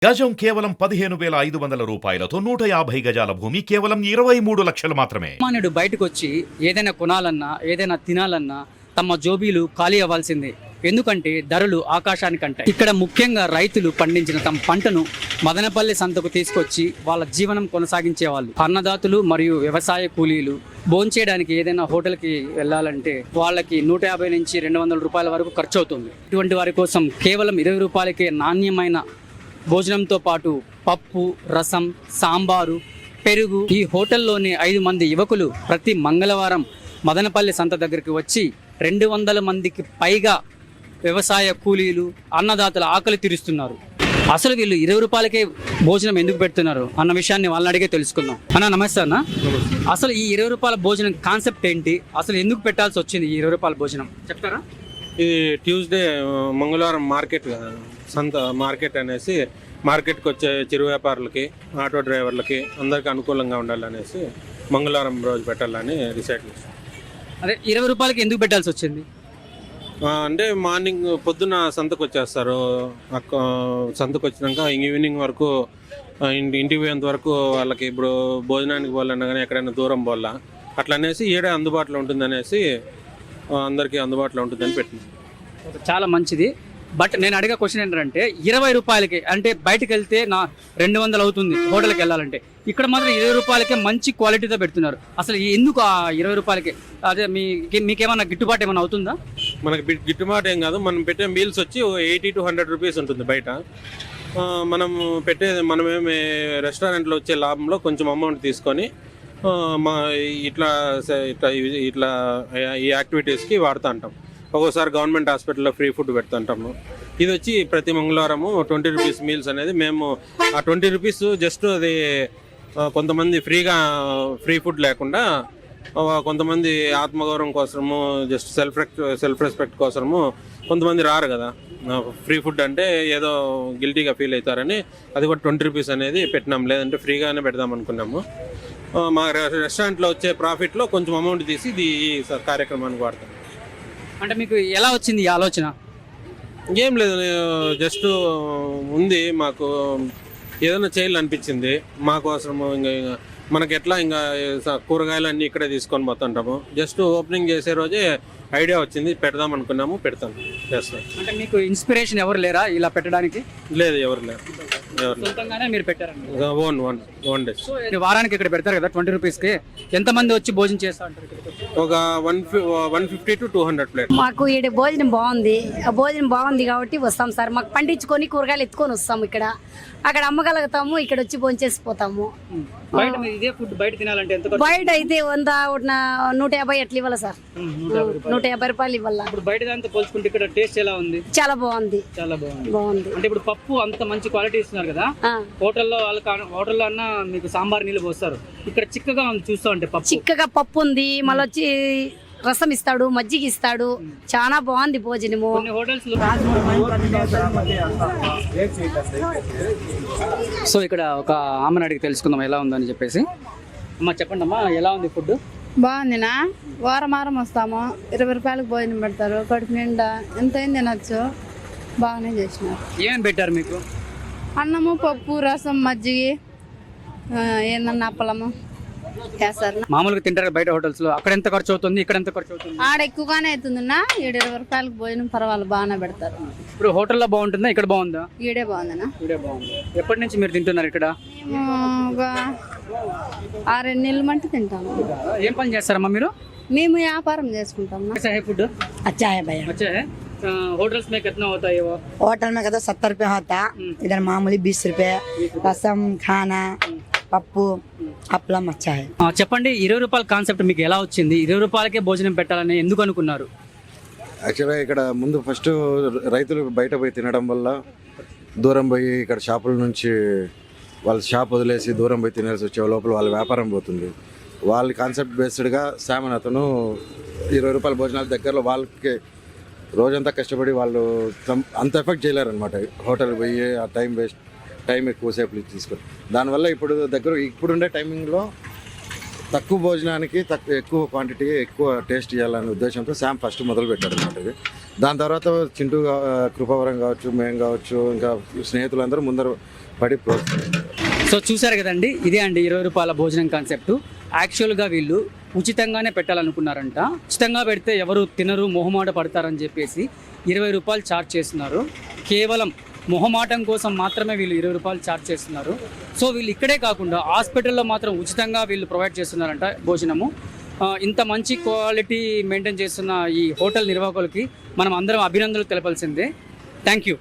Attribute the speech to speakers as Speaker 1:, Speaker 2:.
Speaker 1: గజం కేవలం 15,500 రూపాయలతో 150 గజాల భూమి కేవలం 23 లక్షలు మాత్రమే.
Speaker 2: సామాన్యుడు బయటకు వచ్చి ఏదైనా కొనాలన్నా ఏదైనా తినాలన్నా తమ జోబీలు ఖాళీ అవ్వాల్సిందే. ఎందుకంటే ధరలు ఆకాశానికంటాయి. ఇక్కడ ముఖ్యంగా రైతులు పండించిన తమ పంటను మదనపల్లి సంతకు తీసుకొచ్చి వాళ్ళ జీవనం కొనసాగించేవాళ్ళు. అన్నదాతలు మరియు వ్యవసాయ కూలీలు భోంచేయడానికి ఏదైనా హోటల్కి వెళ్ళాలంటే వాళ్ళకి 150 నుంచి 200 రూపాయల వరకు ఖర్చు అవుతుంది. ఇటువంటి వారి కోసం కేవలం 20 రూపాయలకే నాణ్యమైన భోజనంతో పాటు పప్పు, రసం, సాంబారు, పెరుగు. ఈ హోటల్లోని 5 మంది యువకులు ప్రతి మంగళవారం మదనపల్లి సంత దగ్గరికి వచ్చి 200 మందికి పైగా వ్యవసాయ కూలీలు, అన్నదాతల ఆకలి తీరుస్తున్నారు. అసలు వీళ్ళు 20 రూపాయలకే భోజనం ఎందుకు పెడుతున్నారు అన్న విషయాన్ని వాళ్ళని అడిగే తెలుసుకుందాం. అన్న నమస్తే అన్న. అసలు ఈ 20 రూపాయల భోజనం కాన్సెప్ట్ ఏంటి? అసలు ఎందుకు పెట్టాల్సి వచ్చింది ఈ 20 రూపాయల భోజనం చెప్తారా?
Speaker 3: ఇది ట్యూస్డే మంగళవారం మార్కెట్ కదా, సంత మార్కెట్ అనేసి మార్కెట్కి వచ్చే చిరు వ్యాపారులకి, ఆటో డ్రైవర్లకి అందరికీ అనుకూలంగా ఉండాలనేసి మంగళవారం రోజు పెట్టాలని డిసైడ్ చేస్తాం.
Speaker 2: అదే 20 రూపాయలకి ఎందుకు పెట్టాల్సి వచ్చింది?
Speaker 3: అంటే మార్నింగ్ పొద్దున్న సంతకు వచ్చేస్తారు, సంతకు వచ్చినాక ఈవినింగ్ వరకు ఇంటికి పోయేంత వరకు వాళ్ళకి ఇప్పుడు భోజనానికి పోవాలన్నా కానీ ఎక్కడైనా దూరం పోవాలా అట్లా అనేసి ఏడే అందుబాటులో ఉంటుందనేసి అందరికీ అందుబాటులో ఉంటుందని పెట్టింది.
Speaker 2: చాలా మంచిది. బట్ నేను అడిగే క్వశ్చన్ ఏంటంటే 20 రూపాయలకి అంటే బయటకు వెళ్తే నా 200 అవుతుంది హోటల్కి వెళ్ళాలంటే, ఇక్కడ మాత్రం 20 రూపాయలకే మంచి క్వాలిటీతో పెడుతున్నారు. అసలు ఎందుకు ఆ 20 రూపాయలకి? అదే మీకేమన్నా గిట్టుబాటు ఏమైనా అవుతుందా?
Speaker 3: మనకి గిట్టుబాటు ఏం కాదు. మనం పెట్టే మీల్స్ వచ్చి 80 to 100 రూపీస్ ఉంటుంది బయట. మనమేమి రెస్టారెంట్లో వచ్చే లాభంలో కొంచెం అమౌంట్ తీసుకొని ఇట్లా ఈ యాక్టివిటీస్కి వాడుతూ ఉంటాం. ఒక్కోసారి గవర్నమెంట్ హాస్పిటల్లో ఫ్రీ ఫుడ్ పెడుతుంటాము. ఇది వచ్చి ప్రతి మంగళవారము 20 రూపీస్ మీల్స్ అనేది మేము ఆ 20 రూపీస్ జస్ట్ అది కొంతమంది ఫ్రీ ఫుడ్ లేకుండా కొంతమంది ఆత్మగౌరవం కోసము, జస్ట్ సెల్ఫ్ రెస్పెక్ట్ కోసము కొంతమంది రారు కదా, ఫ్రీ ఫుడ్ అంటే ఏదో గిల్టీగా ఫీల్ అవుతారని అది కూడా 20 రూపీస్ అనేది పెట్టినాం. లేదంటే ఫ్రీగానే పెడదాం అనుకున్నాము. మా రెస్టారెంట్లో వచ్చే ప్రాఫిట్లో కొంచెం అమౌంట్ తీసి ఇది కార్యక్రమానికి వాడతాం.
Speaker 2: అంటే మీకు ఎలా వచ్చింది ఈ ఆలోచన?
Speaker 3: ఏం లేదు, జస్ట్ ఉంది, మాకు ఏదైనా చేయాలనిపించింది. మాకోసము ఇంకా మనకి ఎట్లా ఇంకా కూరగాయలు అన్నీ ఇక్కడే తీసుకొని పోతుంటాము. జస్ట్ ఓపెనింగ్ చేసే రోజే ఐడియా వచ్చింది, పెడదాం అనుకున్నాము, పెడతాం, చేస్తాం.
Speaker 2: అంటే మీకు ఇన్స్పిరేషన్ ఎవరు లేరా ఇలా పెట్టడానికి?
Speaker 3: లేదు, ఎవరు లేరు.
Speaker 2: సొంతంగానే మీరు పెట్టారండి?
Speaker 3: Own day.
Speaker 2: వారానికి ఇక్కడ పెడతారు కదా 20 రూపీస్కి, ఎంతమంది వచ్చి భోజనం చేస్తా ఉంటారు?
Speaker 3: ఒక 150 to 200 ప్లేట్.
Speaker 4: మాకు ఈ భోజనం బాగుంది. ఆ భోజనం బాగుంది కాబట్టి వస్తాం సార్. మాకు పండించుకొని కూరగాయలు ఎత్తుకొని వస్తాము. అక్కడ అమ్మగలుగుతాము, ఇక్కడ వచ్చి భోంచేసిపోతాము.
Speaker 2: బయట ఇదే ఫుడ్ బయట తినాలంటే ఎంత?
Speaker 4: బయట అయితే 150 ఎట్లా ఇవ్వాలి సార్? 150 రూపాయలు ఇవ్వాలా.
Speaker 2: ఇప్పుడు బయట దాంతో పోల్చుకుంటే ఇక్కడ టేస్ట్ ఎలా ఉంది?
Speaker 4: చాలా బాగుంది. బాగుంది.
Speaker 2: అంటే ఇప్పుడు పప్పు అంత మంచి క్వాలిటీ ఇస్తున్నారు కదా, హోటల్లో అన్న మీకు సాంబార్ నీళ్ళు పోస్తారు, ఇక్కడ చిక్కగా చూస్తా ఉంటే
Speaker 4: చిక్కగా పప్పు ఉంది, మళ్ళీ వచ్చి రసం ఇస్తాడు, మజ్జిగ ఇస్తాడు, చాలా బాగుంది భోజనము.
Speaker 2: సో ఇక్కడ ఒక ఆమెను అడిగి తెలుసుకుందాం ఎలా ఉందని చెప్పేసి. అమ్మా చెప్పండి అమ్మా, ఎలా ఉంది ఫుడ్?
Speaker 5: బాగుందినా. వారం వస్తాము, 20 రూపాయలకు భోజనం పెడతారు, కడుపు నిండా ఎంతైంది తినచ్చు. బాగానే చేసినారు.
Speaker 2: ఏమేమి పెట్టారు మీకు?
Speaker 5: అన్నము, పప్పు, రసం, మజ్జిగ, ఏమన్నా అప్పలము చేస్తారు.
Speaker 2: మామూలుగా తింటారు బయట హోటల్స్ లో, అక్కడ ఎంత ఖర్చు అవుతుంది, ఇక్కడ ఎంత ఖర్చు అవుతుంది?
Speaker 5: ఆడ ఎక్కువగానే అవుతుందిన్నా. 20 రూపాయలకు భోజనం పర్వాలేదు, బాగానే పెడతారు.
Speaker 2: ఇప్పుడు హోటల్లో బాగుంటుందా, ఇక్కడ బాగుందా?
Speaker 5: ఈడే బాగుందన్నా.
Speaker 2: ఈడే బాగుంది. ఎప్పటి నుంచి మీరు తింటున్నారు ఇక్కడ?
Speaker 5: ఒక 6-7 నెలల మంటే తింటాము.
Speaker 2: ఏం పని చేస్తారమ్మా మీరు?
Speaker 5: మేము వ్యాపారం చేసుకుంటాము.
Speaker 2: ఫుడ్
Speaker 6: अच्छा है भैया।
Speaker 2: अच्छा है। होटल्स में कितना होता है वो?
Speaker 6: होटल में कहते 70 रुपये होता, इधर मामूली 20 रुपये। रसम, खाना, పప్పు, అప్పలం అచ్చా.
Speaker 2: చెప్పండి, 20 రూపాయల కాన్సెప్ట్ మీకు ఎలా వచ్చింది? 20 రూపాయలకే భోజనం పెట్టాలని ఎందుకు అనుకున్నారు?
Speaker 7: యాక్చువల్గా ఇక్కడ ముందు ఫస్ట్ రైతులు బయట పోయి తినడం వల్ల దూరం పోయి ఇక్కడ షాపుల నుంచి వాళ్ళ షాప్ వదిలేసి దూరం పోయి తినాల్సి వచ్చే లోపల వాళ్ళ వ్యాపారం పోతుంది. వాళ్ళ కాన్సెప్ట్ బేస్డ్గా శామన్ అతను 20 రూపాయల భోజనాల దగ్గరలో వాళ్ళకి రోజంతా కష్టపడి వాళ్ళు అంత ఎఫెక్ట్ చేయలేరనమాట. హోటల్ పోయి ఆ టైం ఎక్కువసేపు తీసుకొని దానివల్ల ఇప్పుడుండే టైమింగ్లో తక్కువ భోజనానికి ఎక్కువ క్వాంటిటీ ఎక్కువ టేస్ట్ చేయాలనే ఉద్దేశంతో శామ్ ఫస్ట్ మొదలు పెట్టాడు అనమాట ఇది. దాని తర్వాత చింటూ కృపావరం కావచ్చు, మేము కావచ్చు, ఇంకా స్నేహితులందరూ పడి ప్రోత్సహించాలి.
Speaker 2: సో చూశారు కదండి, ఇదే అండి 20 రూపాయల భోజనం కాన్సెప్ట్. యాక్చువల్గా వీళ్ళు ఉచితంగానే పెట్టాలనుకున్నారంట. ఉచితంగా పెడితే ఎవరు తినరు, మొహమాట పడతారని చెప్పేసి 20 రూపాయలు ఛార్జ్ చేస్తున్నారు. కేవలం మొహమాటం కోసం మాత్రమే వీళ్ళు 20 రూపాయలు ఛార్జ్ చేస్తున్నారు. సో వీళ్ళు ఇక్కడే కాకుండా హాస్పిటల్లో మాత్రం ఉచితంగా వీళ్ళు ప్రొవైడ్ చేస్తున్నారంట భోజనము. ఇంత మంచి క్వాలిటీ మెయింటైన్ చేస్తున్న ఈ హోటల్ నిర్వాహకులకి మనం అందరం అభినందనలు తెలపాల్సిందే. Thank you.